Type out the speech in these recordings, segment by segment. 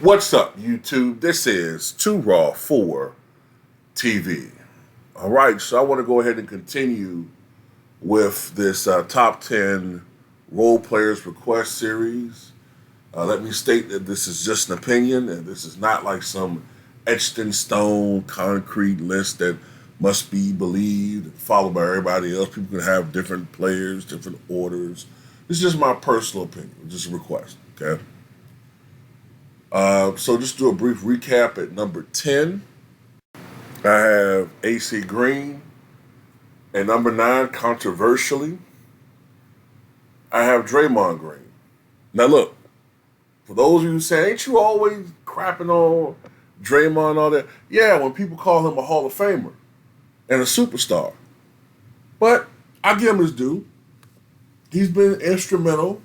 What's up, YouTube? This is Too Raw for TV. All right, so I want to go ahead and continue with this top 10 role players request series. Let me state that this is just an opinion, and this is not like some etched in stone concrete list that must be believed and followed by everybody else. People can have different players, different orders. This is just my personal opinion, just a request, okay? So just do a brief recap at number 10. I have AC Green. At number 9, controversially, I have Draymond Green. Now look, for those of you who say, ain't you always crapping on Draymond and all that? Yeah, when people call him a Hall of Famer and a superstar. But I give him his due. He's been instrumental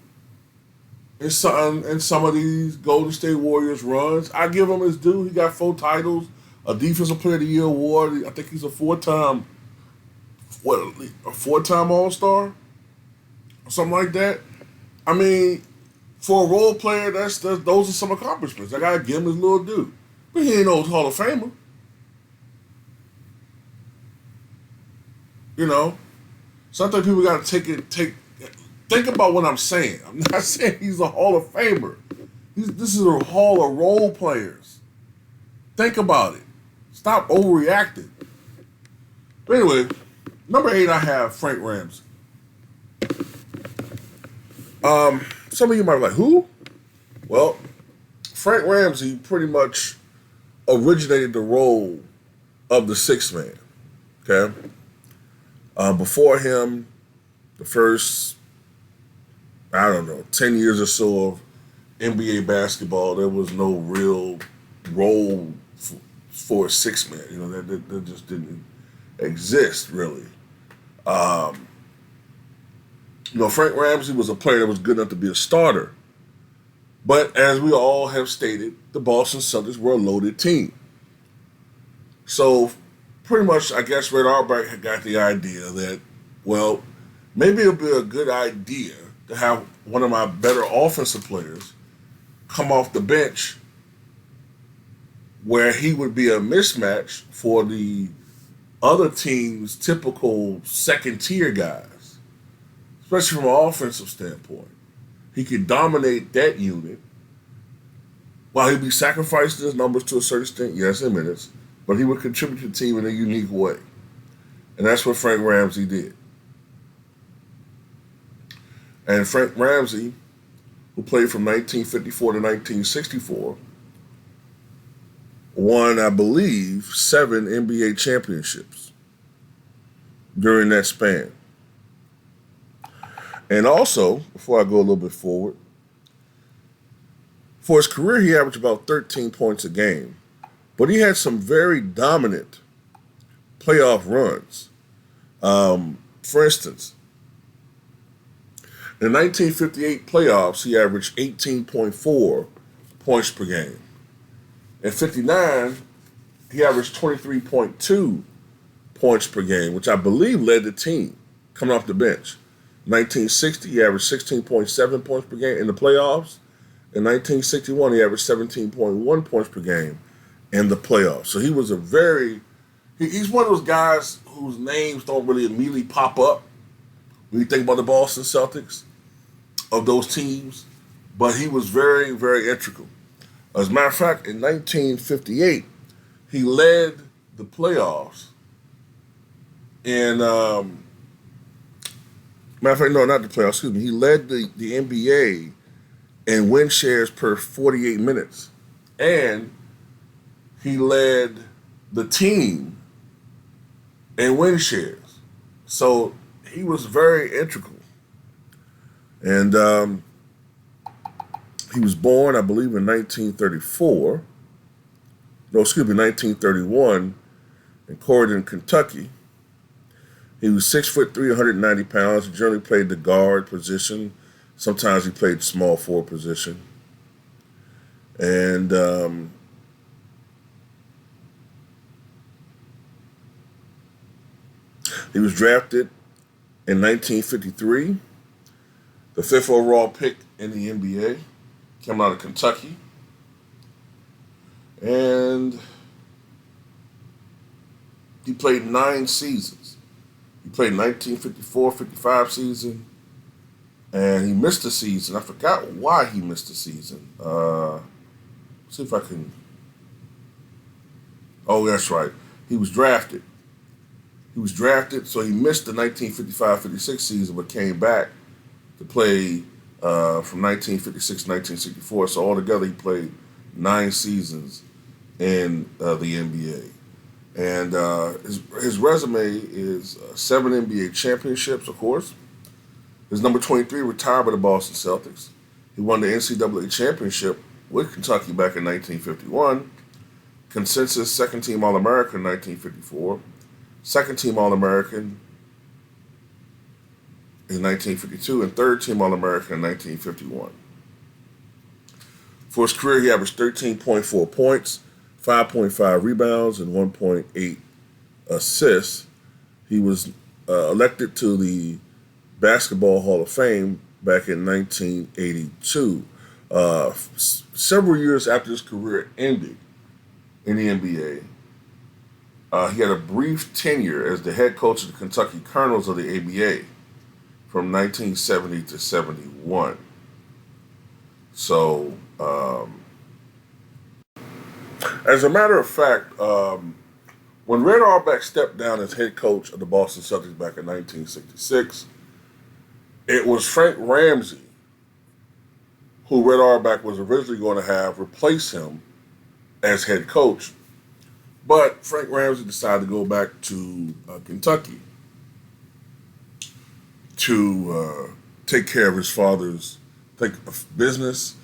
in some of these Golden State Warriors runs. I give him his due. He got 4 titles, a Defensive Player of the Year award. I think he's a four-time All-Star or something like that. I mean, for a role player, those are some accomplishments. I gotta give him his little due. But he ain't no Hall of Famer. You know, sometimes people gotta think about what I'm saying. I'm not saying he's a Hall of Famer. This is a hall of role players. Think about it. Stop overreacting. But anyway, number 8, I have Frank Ramsey. Some of you might be like, who? Well, Frank Ramsey pretty much originated the role of the sixth man. Okay? Before him, the first, 10 years or so of NBA basketball, there was no real role for a six man. You know, that just didn't exist really. Frank Ramsey was a player that was good enough to be a starter. But as we all have stated, the Boston Celtics were a loaded team. So pretty much, I guess Red Auerbach had got the idea that, well, maybe it'll be a good idea to have one of my better offensive players come off the bench where he would be a mismatch for the other team's typical second-tier guys, especially from an offensive standpoint. He could dominate that unit while he'd be sacrificing his numbers to a certain extent, yes, in minutes, but he would contribute to the team in a unique way. And that's what Frank Ramsey did. And Frank Ramsey, who played from 1954 to 1964, won, I believe, 7 NBA championships during that span. And also, before I go a little bit forward, for his career, he averaged about 13 points a game. But he had some very dominant playoff runs. For instance, in the 1958 playoffs, he averaged 18.4 points per game. In 59, he averaged 23.2 points per game, which I believe led the team coming off the bench. 1960, he averaged 16.7 points per game in the playoffs. In 1961, he averaged 17.1 points per game in the playoffs. So he was he's one of those guys whose names don't really immediately pop up when you think about the Boston Celtics of those teams, but he was very, very integral. As a matter of fact, in 1958, he led the playoffs in, not the playoffs, excuse me. He led the NBA in win shares per 48 minutes. And he led the team in win shares. So he was very integral. And he was born, I believe, in 1931 in Corydon, Kentucky. He was 6'3", 190 pounds. He generally played the guard position. Sometimes he played small forward position. And he was drafted in 1953, the 5th overall pick in the NBA, came out of Kentucky. And he played 9 seasons. He played 1954-55 season, and he missed a season. I forgot why he missed a season. See if I can. Oh, that's right. He was drafted. He was drafted, so he missed the 1955-56 season, but came back to play from 1956 to 1964. So altogether, he played 9 seasons in the NBA. And his resume is 7 NBA championships, of course. His number 23 retired by the Boston Celtics. He won the NCAA championship with Kentucky back in 1951. Consensus second-team All-American in 1954. Second-team All-American in 1952. And third-team All-American in 1951. For his career, he averaged 13.4 points, 5.5 rebounds, and 1.8 assists. He was elected to the Basketball Hall of Fame back in 1982. Several years after his career ended in the NBA, he had a brief tenure as the head coach of the Kentucky Colonels of the ABA from 1970 to 71. So, as a matter of fact, when Red Auerbach stepped down as head coach of the Boston Celtics back in 1966, it was Frank Ramsey who Red Auerbach was originally going to have replace him as head coach. But Frank Ramsey decided to go back to Kentucky to take care of his father's business,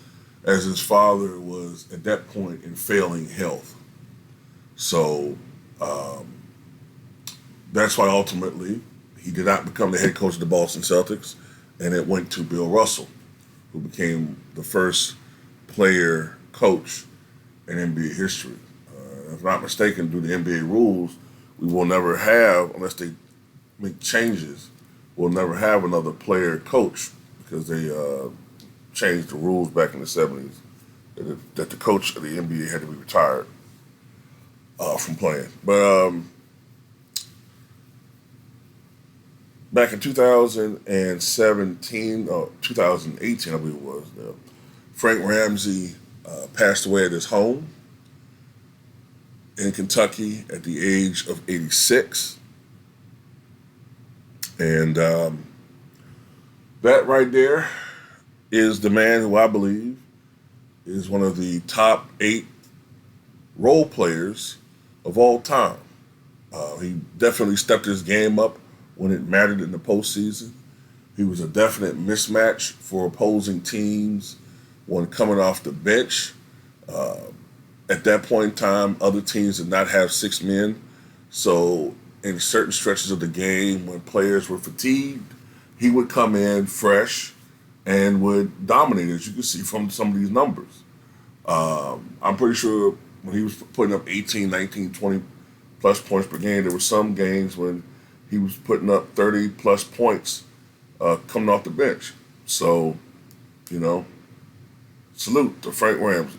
as his father was at that point in failing health. So that's why ultimately he did not become the head coach of the Boston Celtics, and it went to Bill Russell, who became the first player coach in NBA history. If I'm not mistaken, due to NBA rules, we will never have, unless they make changes, we'll never have another player coach, because they changed the rules back in the 70s that the coach of the NBA had to be retired from playing. But back in 2017, 2018, I believe it was, Frank Ramsey passed away at his home in Kentucky at the age of 86. And that right there is the man who I believe is one of the top 8 role players of all time. He definitely stepped his game up when it mattered in the postseason. He was a definite mismatch for opposing teams when coming off the bench. At that point in time, other teams did not have 6 men. So in certain stretches of the game, when players were fatigued, he would come in fresh and would dominate, as you can see from some of these numbers. I'm pretty sure when he was putting up 18, 19, 20 plus points per game, there were some games when he was putting up 30 plus points coming off the bench. So, salute to Frank Ramsey.